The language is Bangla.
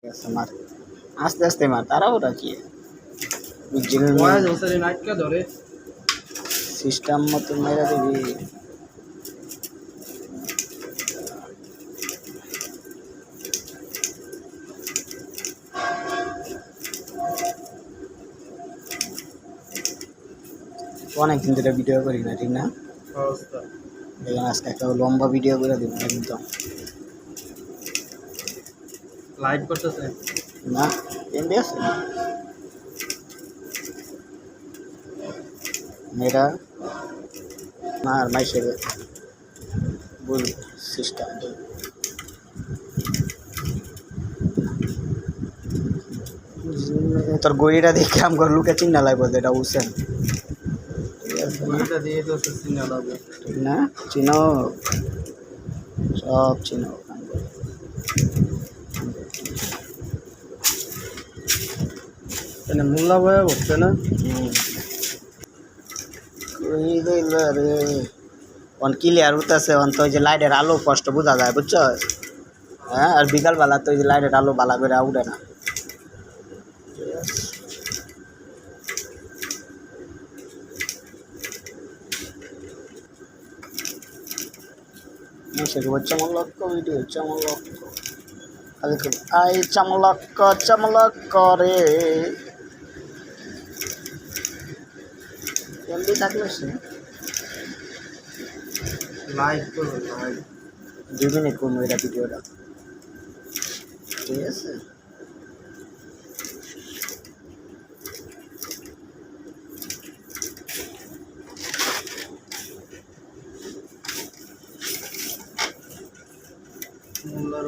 মার আস্তে আস্তে মার তাড়াহুড়া কি ধরে সিস্টেম মতো মেরা দিবি অনেকদিন ধরে ভিডিও করি না ঠিক না দেখুন আজকে একটা লম্বা ভিডিও করে দিব একদম লাইভ করতেছে না এমবি আছে মেরা মার মাইসের বল সিস্টেম তোর গড়িটা দেখে আমার লুকে চিন্তা লাগবে এটা উসেন এটা দিয়ে তো চিনা লাগবে ঠিক না চিনো সব চিনো এনে মোল্লা ভাইয়া বসছে না রে অন ক্লিয়ার উঠতেছে অন তো ওই যে লাইটের আলো স্পষ্ট বোঝা যায় বুঝছো হ্যাঁ আর বিকালবেলা তো ওই যে লাইটের আলো বালা করে উঠে না চমলক ভিডিও চমলক আই চমলক রে এমবি থাকলে সে লাইভ করো লাইভ 2 মিনিট কোন এটা ভিডিওটা ঠিক আছে মোল্লার